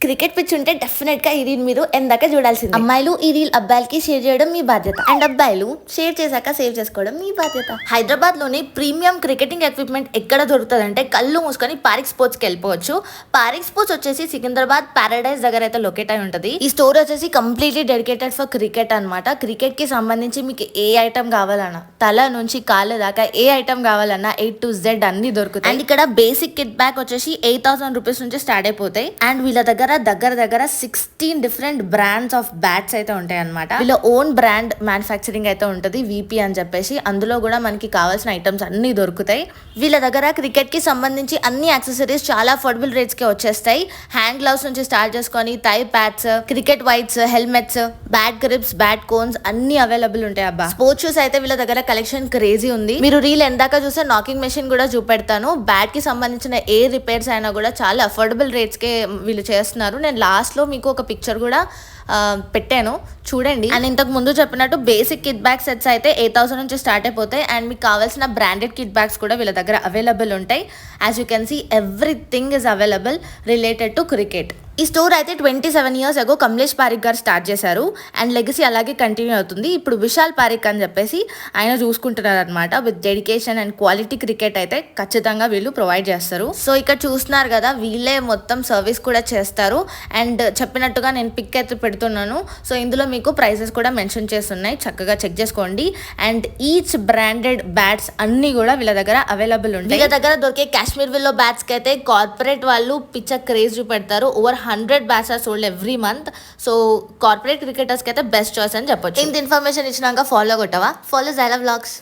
Cricket pitch ఉంటే definite గా ఈ రీల్ మీరు ఎందాక చూడాల్సింది. అమ్మాయిలు ఈ రీల్ అబ్బాయిలకి షేర్ చేయడం మీ బాధ్యత, అండ్ అబ్బాయిలు షేర్ చేశాక సేవ్ చేసుకోవడం మీ బాధ్యత. హైదరాబాద్ లోని ప్రీమియం క్రికెటింగ్ ఎక్విప్మెంట్ ఎక్కడ దొరుకుతుంది అంటే కళ్ళు మూసుకొని పారిక్ స్పోర్ట్స్ కి వెళ్ళిపోవచ్చు. పారిక్ స్పోర్ట్స్ వచ్చేసి సికింద్రాబాద్ పారాడైజ్ దగ్గర అయితే లొకేట్ అయి ఉంటుంది. ఈ స్టోర్ వచ్చేసి కంప్లీట్లీ డెడికేటెడ్ ఫర్ క్రికెట్ అనమాట. క్రికెట్ కి సంబంధించి మీకు ఏ ఐటమ్ కావాలన్నా, తల నుంచి కాళ్ళ దాకా ఏ ఐటమ్ కావాలన్నా A to Z అన్ని దొరుకుతాయి. అండ్ ఇక్కడ బేసిక్ కిట్ బ్యాగ్ వచ్చేసి 8,000 రూపీస్ నుంచి స్టార్ట్ అయిపోతాయి. అండ్ వీళ్ళ దగ్గర 16 డిఫరెంట్ బ్రాండ్స్ ఆఫ్ బ్యాట్స్ అయితే ఉంటాయి అనమాట. వీళ్ళ ఓన్ బ్రాండ్ మ్యానుఫ్యాక్చరింగ్ అయితే ఉంటుంది, VP అని చెప్పేసి. అందులో కూడా మనకి కావాల్సిన ఐటమ్స్ అన్ని దొరుకుతాయి. వీళ్ళ దగ్గర క్రికెట్ కి సంబంధించి అన్ని యాక్సెసరీస్ చాలా అఫోర్డబుల్ రేట్స్ కి వచ్చేస్తాయి. హ్యాండ్ గ్లౌస్ నుంచి స్టార్ట్ చేసుకొని thigh pads, cricket whites, helmets, bat grips, bat cones అన్ని అవైలబుల్ ఉంటాయి. అబ్బా, స్పోర్ట్స్ షూస్ అయితే వీళ్ళ దగ్గర కలెక్షన్ క్రేజీ ఉంది. మీరు రీల్ ఎందాక చూస్తే నాకింగ్ మెషిన్ కూడా చూపెడతాను. బ్యాట్ కి సంబంధించిన ఏ రిపేర్స్ అయినా కూడా చాలా అఫోర్డబుల్ రేట్స్ కే వీళ్ళు చేస్తున్నారు. నేను లాస్ట్ లో మీకు ఒక పిక్చర్ కూడా పెట్టాను, చూడండి. అండ్ ఇంతకు ముందు చెప్పినట్టు బేసిక్ కిట్ బ్యాగ్ సెట్స్ అయితే 8,000 నుంచి స్టార్ట్ అయిపోతాయి. అండ్ మీకు కావాల్సిన బ్రాండెడ్ కిట్ బ్యాగ్స్ కూడా వీళ్ళ దగ్గర అవైలబుల్ ఉంటాయి. As you can see everything is available related to cricket. ఈ స్టోర్ అయితే 27 years ago కమలేష్ పారిక్ గారు స్టార్ట్ చేశారు. అండ్ లెగసీ అలాగే కంటిన్యూ అవుతుంది. ఇప్పుడు విశాల్ పారిక్ అని చెప్పేసి ఆయన చూసుకుంటున్నారు అనమాట. With dedication and quality cricket అయితే ఖచ్చితంగా వీళ్ళు ప్రొవైడ్ చేస్తారు. సో ఇక్కడ చూస్తున్నారు కదా, వీళ్ళే మొత్తం సర్వీస్ కూడా చేస్తారు. అండ్ చెప్పినట్టుగా నేను పిక్ అయితే పెడుతున్నాను. సో ఇందులో మీకు ప్రైసెస్ కూడా మెన్షన్ చేస్తున్నాయి, చక్కగా చెక్ చేసుకోండి. అండ్ ఈచ్ బ్రాండెడ్ బ్యాట్స్ అన్ని కూడా వీళ్ళ దగ్గర అవైలబుల్ ఉంటాయి. వీళ్ళ దగ్గర దొరికే కాశ్మీర్ విల్లో బ్యాట్స్ కి అయితే కార్పొరేట్ వాళ్ళు పిచ్చ క్రేజ్ చూపెడతారు. Over 100 bats are sold every month. So corporate cricketers కి అయితే బెస్ట్ చాయిస్ అని చెప్పొచ్చు. ఇంత ఇన్ఫర్మేషన్ ఇచ్చినాక ఫాలో కొట్టవా? ఫాలో జైలా వ్లాగ్స్.